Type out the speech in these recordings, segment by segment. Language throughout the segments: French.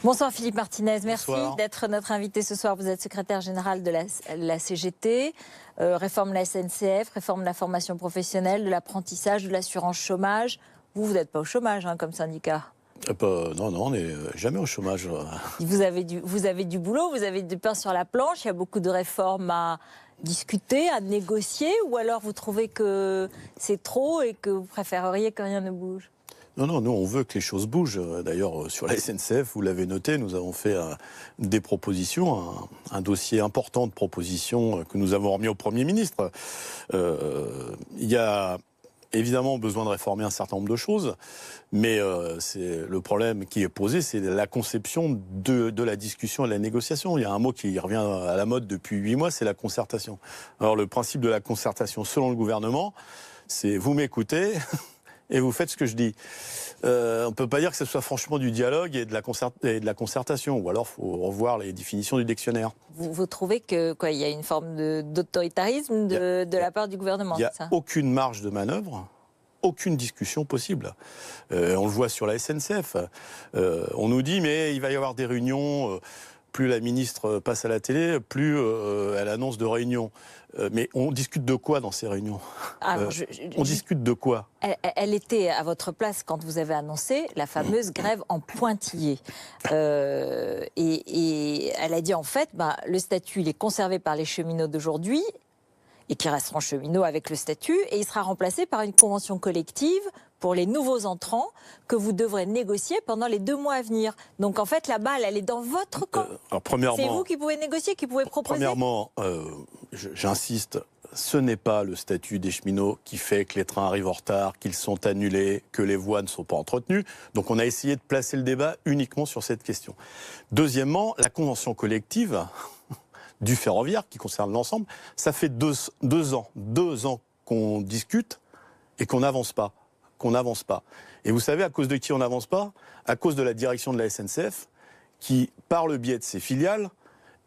Bonsoir Philippe Martinez, merci Bonsoir. d'être notre invité ce soir. Vous êtes secrétaire général de la CGT, réforme de la SNCF, réforme de la formation professionnelle, de l'apprentissage, de l'assurance chômage. Vous n'êtes pas au chômage comme syndicat. Non, on n'est jamais au chômage. Vous avez du boulot, vous avez du pain sur la planche, il y a beaucoup de réformes à discuter, à négocier, ou alors vous trouvez que c'est trop et que vous préféreriez que rien ne bouge ? Non, nous, on veut que les choses bougent. D'ailleurs, sur la SNCF, vous l'avez noté, nous avons fait des propositions, un dossier important de propositions que nous avons remis au Premier ministre. Il y a évidemment besoin de réformer un certain nombre de choses, mais c'est le problème qui est posé, c'est la conception de la discussion et de la négociation. Il y a un mot qui revient à la mode depuis 8 mois, c'est la concertation. Alors, le principe de la concertation, selon le gouvernement, c'est vous m'écoutez et vous faites ce que je dis. On ne peut pas dire que ce soit franchement du dialogue et de la concertation, ou alors il faut revoir les définitions du dictionnaire. Vous trouvez qu'il y a une forme d'autoritarisme de la part du gouvernement, Il n'y a c'est ça ? aucune marge de manœuvre, aucune discussion possible. On le voit sur la SNCF. On nous dit, mais il va y avoir des réunions. Plus la ministre passe à la télé, plus elle annonce de réunions. Mais on discute de quoi dans ces réunions ? On discute de quoi ? Elle était à votre place quand vous avez annoncé la fameuse grève en pointillé. Et elle a dit en fait, le statut il est conservé par les cheminots d'aujourd'hui et qui resteront cheminots avec le statut, et il sera remplacé par une convention collective pour les nouveaux entrants que vous devrez négocier pendant les 2 mois à venir. Donc en fait, la balle, elle est dans votre camp. C'est vous qui pouvez négocier, qui pouvez proposer. Premièrement, j'insiste, ce n'est pas le statut des cheminots qui fait que les trains arrivent en retard, qu'ils sont annulés, que les voies ne sont pas entretenues. Donc on a essayé de placer le débat uniquement sur cette question. Deuxièmement, la convention collective du ferroviaire, qui concerne l'ensemble, ça fait 2 ans qu'on discute et qu'on n'avance pas. Et vous savez à cause de qui on n'avance pas ? À cause de la direction de la SNCF, qui, par le biais de ses filiales,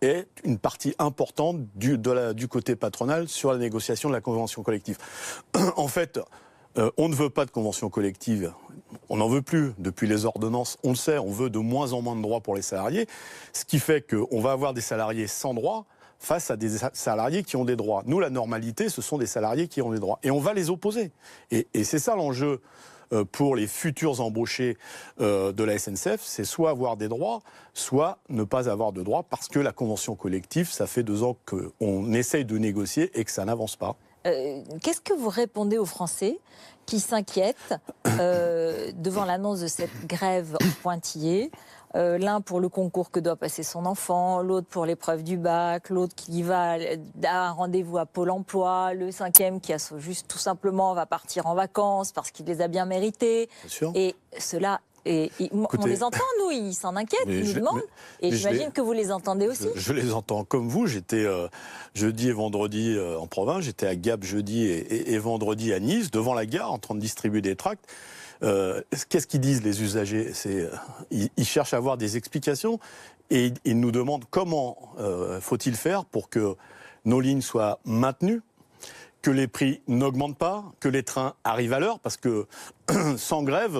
est une partie importante du côté patronal sur la négociation de la convention collective. En fait, on ne veut pas de convention collective. On n'en veut plus. Depuis les ordonnances, on le sait, on veut de moins en moins de droits pour les salariés. Ce qui fait qu'on va avoir des salariés sans droits face à des salariés qui ont des droits. Nous, la normalité, ce sont des salariés qui ont des droits. Et on va les opposer. Et c'est ça l'enjeu pour les futurs embauchés de la SNCF, c'est soit avoir des droits, soit ne pas avoir de droits, parce que la convention collective, ça fait 2 ans qu'on essaye de négocier et que ça n'avance pas. Qu'est-ce que vous répondez aux Français qui s'inquiètent devant l'annonce de cette grève en pointillé ? L'un pour le concours que doit passer son enfant, l'autre pour l'épreuve du bac, l'autre qui va à un rendez-vous à Pôle emploi, le 5e qui juste tout simplement va partir en vacances parce qu'il les a bien mérités. Et cela... on les entend, nous, ils s'en inquiètent, ils nous demandent. Et j'imagine que vous les entendez aussi. Je les entends comme vous. J'étais jeudi et vendredi en province. J'étais à Gap jeudi et vendredi à Nice, devant la gare, en train de distribuer des tracts. Qu'est-ce qu'ils disent les usagers ? Ils cherchent à avoir des explications et ils nous demandent comment faut-il faire pour que nos lignes soient maintenues, que les prix n'augmentent pas, que les trains arrivent à l'heure, parce que sans grève,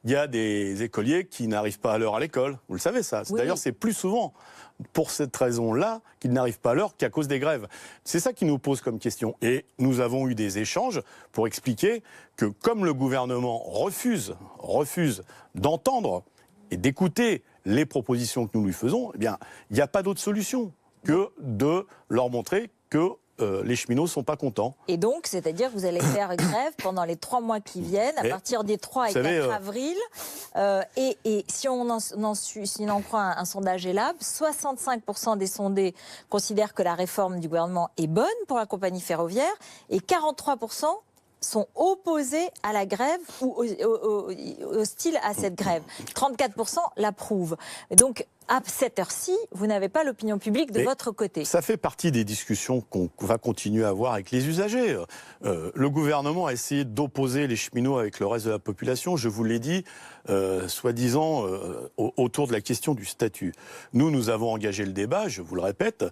il y a des écoliers qui n'arrivent pas à l'heure à l'école. Vous le savez ça. Oui. D'ailleurs, c'est plus souvent pour cette raison-là qu'ils n'arrivent pas à l'heure qu'à cause des grèves. C'est ça qui nous pose comme question. Et nous avons eu des échanges pour expliquer que comme le gouvernement refuse d'entendre et d'écouter les propositions que nous lui faisons, eh bien, il n'y a pas d'autre solution que de leur montrer que les cheminots ne sont pas contents. Et donc, c'est-à-dire que vous allez faire grève pendant les 3 mois qui viennent, à partir des 3 et 4 avril. Et si on en croit un sondage ELAB, 65% des sondés considèrent que la réforme du gouvernement est bonne pour la compagnie ferroviaire et 43% sont opposés à la grève ou hostiles à cette grève. 34% l'approuvent. Donc, à cette heure-ci, vous n'avez pas l'opinion publique de votre côté. Ça fait partie des discussions qu'on va continuer à avoir avec les usagers. Le gouvernement a essayé d'opposer les cheminots avec le reste de la population, je vous l'ai dit, soi-disant autour de la question du statut. Nous avons engagé le débat, je vous le répète.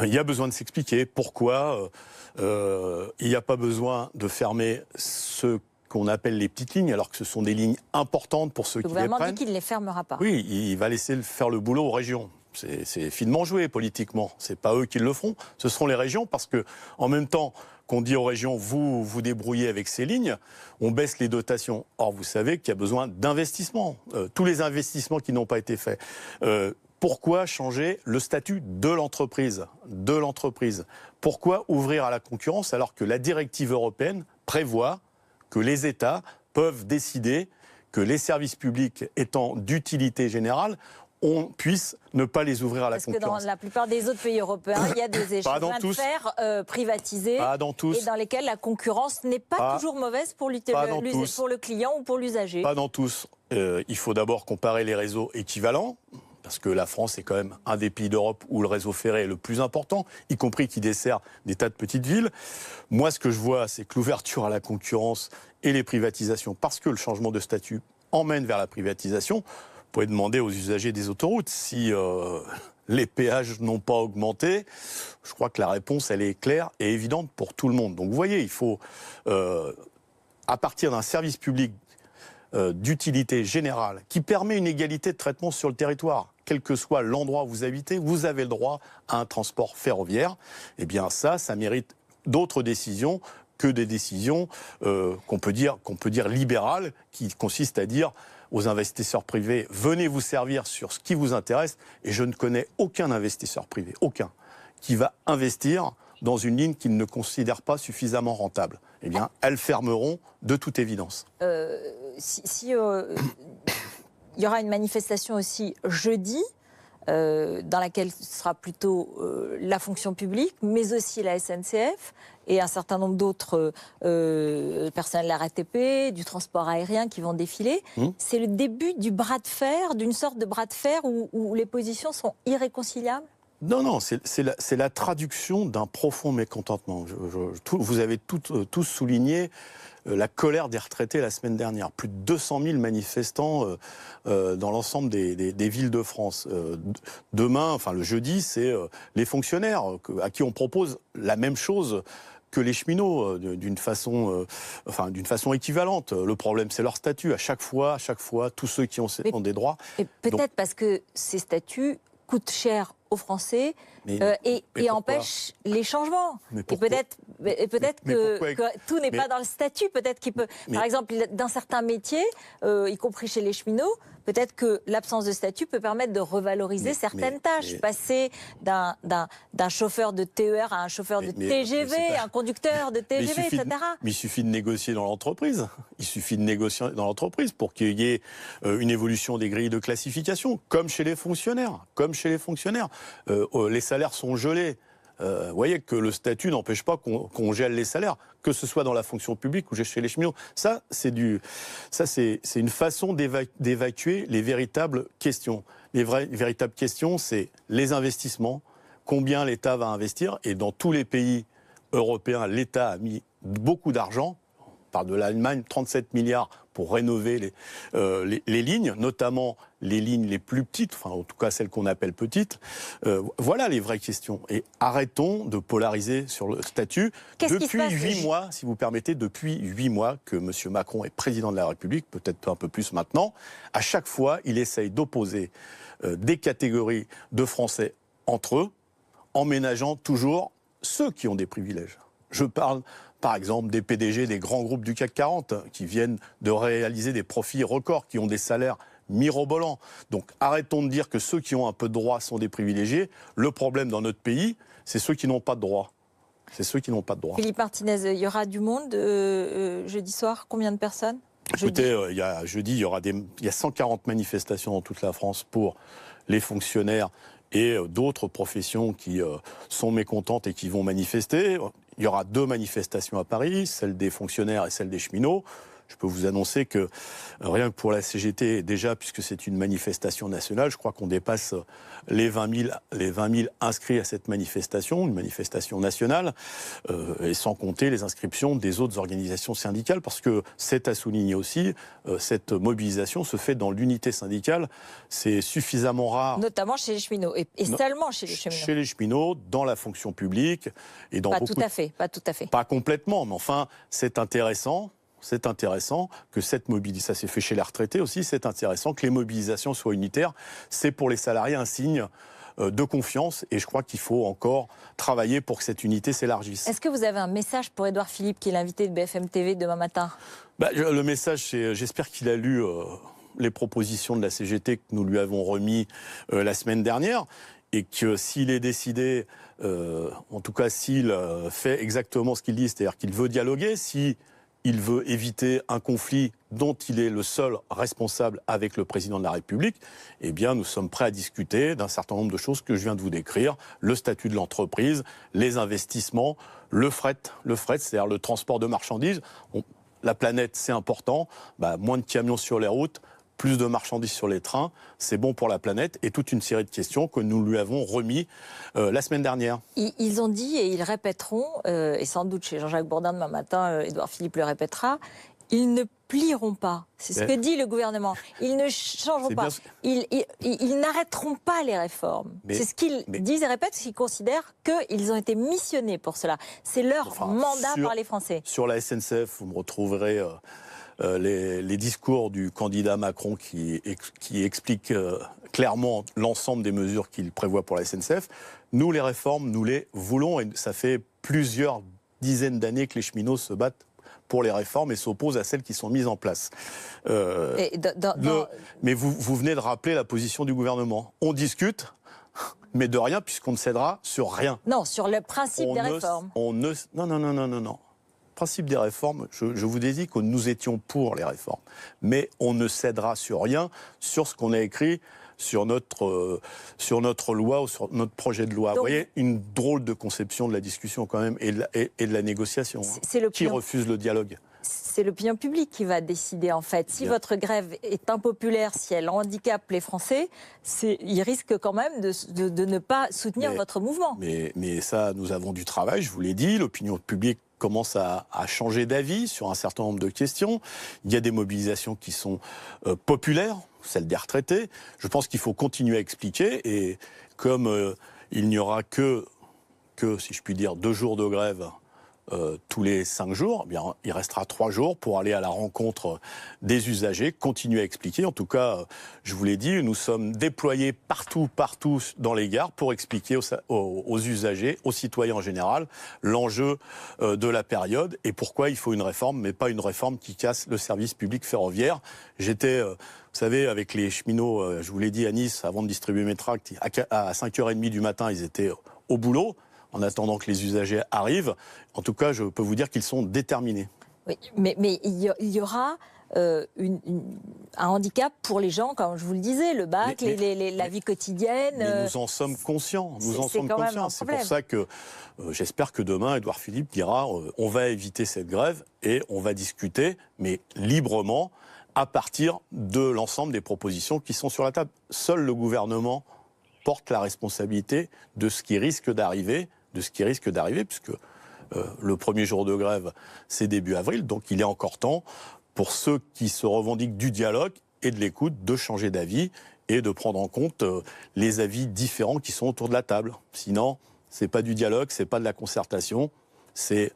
Il y a besoin de s'expliquer pourquoi il n'y a pas besoin de fermer ce qu'on appelle les petites lignes, alors que ce sont des lignes importantes pour ceux qui les prennent. Le gouvernement dit qu'il ne les fermera pas. Oui, il va laisser faire le boulot aux régions. C'est finement joué politiquement. C'est pas eux qui le feront, ce seront les régions, parce que en même temps qu'on dit aux régions, vous vous débrouillez avec ces lignes, on baisse les dotations. Or, vous savez qu'il y a besoin d'investissements. Tous les investissements qui n'ont pas été faits. Pourquoi changer le statut de l'entreprise ? Pourquoi ouvrir à la concurrence alors que la directive européenne prévoit que les États peuvent décider que les services publics étant d'utilité générale, on puisse ne pas les ouvrir à la concurrence. Parce que dans la plupart des autres pays européens, il y a des échemins de fer privatisés et dans lesquels la concurrence n'est pas toujours mauvaise pour le client ou pour l'usager. Pas dans tous. Il faut d'abord comparer les réseaux équivalents, parce que la France est quand même un des pays d'Europe où le réseau ferré est le plus important, y compris qui dessert des tas de petites villes. Moi, ce que je vois, c'est que l'ouverture à la concurrence et les privatisations, parce que le changement de statut emmène vers la privatisation. Vous pouvez demander aux usagers des autoroutes si les péages n'ont pas augmenté. Je crois que la réponse, elle est claire et évidente pour tout le monde. Donc vous voyez, il faut, à partir d'un service public d'utilité générale qui permet une égalité de traitement sur le territoire, quel que soit l'endroit où vous habitez, vous avez le droit à un transport ferroviaire. Eh bien ça mérite d'autres décisions que des décisions qu'on peut dire libérales, qui consistent à dire aux investisseurs privés, venez vous servir sur ce qui vous intéresse. Et je ne connais aucun investisseur privé, aucun, qui va investir dans une ligne qu'ils ne considèrent pas suffisamment rentable. Eh bien, elles fermeront de toute évidence. Il y aura une manifestation aussi jeudi, dans laquelle ce sera plutôt la fonction publique, mais aussi la SNCF et un certain nombre d'autres personnels de la RATP, du transport aérien qui vont défiler. C'est le début du bras de fer, d'une sorte de bras de fer où les positions sont irréconciliables ? Non, c'est la traduction d'un profond mécontentement. Vous avez tous souligné la colère des retraités la semaine dernière. Plus de 200 000 manifestants dans l'ensemble des villes de France. Demain, enfin le jeudi, c'est les fonctionnaires à qui on propose la même chose que les cheminots, d'une façon équivalente. Le problème, c'est leur statut. À chaque fois, tous ceux qui ont des droits. Et peut-être parce que ces statuts coûtent cher aux Français et empêchent les changements. Et peut-être que tout n'est pas dans le statut. Peut-être qu'il peut, par exemple, dans certains métiers, y compris chez les cheminots, peut-être que l'absence de statut peut permettre de revaloriser certaines tâches. Passer d'un chauffeur de TER à un chauffeur de TGV, un conducteur de TGV, etc. Mais il suffit de négocier dans l'entreprise. Il suffit de négocier dans l'entreprise pour qu'il y ait une évolution des grilles de classification, comme chez les fonctionnaires. Les salaires sont gelés. Vous voyez que le statut n'empêche pas qu'on gèle les salaires, que ce soit dans la fonction publique ou chez les cheminots. Ça, c'est une façon d'évacuer les véritables questions. Les véritables questions, c'est les investissements, combien l'État va investir. Et dans tous les pays européens, l'État a mis beaucoup d'argent. On parle de l'Allemagne, 37 milliards pour rénover les lignes, notamment les lignes les plus petites, enfin en tout cas celles qu'on appelle petites. Voilà les vraies questions. Et arrêtons de polariser sur le statut. Depuis 8 mois, si vous permettez, depuis 8 mois que M. Macron est président de la République, peut-être un peu plus maintenant, à chaque fois, il essaye d'opposer des catégories de Français entre eux, en ménageant toujours ceux qui ont des privilèges. Je parle par exemple des PDG des grands groupes du CAC 40 qui viennent de réaliser des profits records, qui ont des salaires mirobolants. Donc arrêtons de dire que ceux qui ont un peu de droits sont des privilégiés. Le problème dans notre pays, c'est ceux qui n'ont pas de droits. Philippe Martinez, il y aura du monde jeudi soir. Combien de personnes ? Écoutez, jeudi, il y a 140 manifestations dans toute la France pour les fonctionnaires et d'autres professions qui sont mécontentes et qui vont manifester. Il y aura 2 manifestations à Paris, celle des fonctionnaires et celle des cheminots. Je peux vous annoncer que rien que pour la CGT, déjà, puisque c'est une manifestation nationale, je crois qu'on dépasse les 20 000 inscrits à cette manifestation, une manifestation nationale, et sans compter les inscriptions des autres organisations syndicales, parce que c'est à souligner aussi, cette mobilisation se fait dans l'unité syndicale. C'est suffisamment rare. Notamment chez les cheminots, et seulement chez les cheminots. Chez les cheminots, dans la fonction publique. Et dans pas tout à fait. Pas complètement, mais enfin, c'est intéressant. c'est intéressant que cette mobilisation, ça s'est fait chez les retraités aussi, c'est intéressant que les mobilisations soient unitaires. C'est pour les salariés un signe de confiance et je crois qu'il faut encore travailler pour que cette unité s'élargisse. Est-ce que vous avez un message pour Édouard Philippe, qui est l'invité de BFM TV demain matin? Le message, c'est j'espère qu'il a lu les propositions de la CGT que nous lui avons remis la semaine dernière et que s'il est décidé, en tout cas s'il fait exactement ce qu'il dit, c'est-à-dire qu'il veut dialoguer, si il veut éviter un conflit dont il est le seul responsable avec le président de la République, eh bien, nous sommes prêts à discuter d'un certain nombre de choses que je viens de vous décrire. Le statut de l'entreprise, les investissements, le fret, c'est-à-dire le transport de marchandises. La planète, c'est important. Moins de camions sur les routes, plus de marchandises sur les trains, c'est bon pour la planète, et toute une série de questions que nous lui avons remis la semaine dernière. Ils ont dit, et ils répéteront, et sans doute chez Jean-Jacques Bourdin demain matin, Édouard Philippe le répétera, ils ne plieront pas. C'est ce que dit le gouvernement. Ils ne changeront pas. Ils n'arrêteront pas les réformes. C'est ce qu'ils disent et répètent, parce qu'ils considèrent qu'ils ont été missionnés pour cela. C'est leur mandat par les Français. Sur la SNCF, vous me retrouverez les discours du candidat Macron qui explique clairement l'ensemble des mesures qu'il prévoit pour la SNCF. Nous, les réformes, nous les voulons, et ça fait plusieurs dizaines d'années que les cheminots se battent pour les réformes et s'opposent à celles qui sont mises en place. Mais vous venez de rappeler la position du gouvernement. On discute, mais de rien, puisqu'on ne cédera sur rien. Non, sur le principe des réformes. Non. Principe des réformes, je vous ai dit que nous étions pour les réformes. Mais on ne cédera sur rien, sur ce qu'on a écrit sur notre loi ou sur notre projet de loi. Donc, vous voyez, une drôle de conception de la discussion quand même et de la négociation. Qui refuse le dialogue? C'est l'opinion publique qui va décider en fait. Si votre grève est impopulaire, si elle handicape les Français, ils risquent quand même de ne pas soutenir votre mouvement. Mais ça, nous avons du travail, je vous l'ai dit. L'opinion publique commence à changer d'avis sur un certain nombre de questions. Il y a des mobilisations qui sont populaires, celle des retraités. Je pense qu'il faut continuer à expliquer. Et comme il n'y aura que, si je puis dire, 2 jours de grève tous les 5 jours, eh bien, il restera 3 jours pour aller à la rencontre des usagers, continuer à expliquer. En tout cas, je vous l'ai dit, nous sommes déployés partout dans les gares pour expliquer aux usagers, aux citoyens en général, l'enjeu de la période et pourquoi il faut une réforme, mais pas une réforme qui casse le service public ferroviaire. J'étais, vous savez, avec les cheminots, je vous l'ai dit à Nice, avant de distribuer mes tracts, à 5h30 du matin, ils étaient au boulot, en attendant que les usagers arrivent. En tout cas, je peux vous dire qu'ils sont déterminés. Oui, mais il y aura un handicap pour les gens, comme je vous le disais, le bac, la vie quotidienne. Mais nous en sommes conscients. C'est pour ça que j'espère que demain, Édouard Philippe dira on va éviter cette grève et on va discuter, mais librement, à partir de l'ensemble des propositions qui sont sur la table. Seul le gouvernement porte la responsabilité de ce qui risque d'arriver, puisque le premier jour de grève, c'est début avril, donc il est encore temps pour ceux qui se revendiquent du dialogue et de l'écoute de changer d'avis et de prendre en compte les avis différents qui sont autour de la table. Sinon, c'est pas du dialogue, c'est pas de la concertation, c'est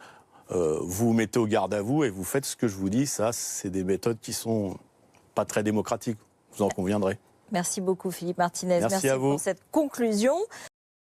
vous vous mettez au garde à vous et vous faites ce que je vous dis. Ça, c'est des méthodes qui sont pas très démocratiques, vous en conviendrez. Merci beaucoup Philippe Martinez. Merci à vous pour cette conclusion.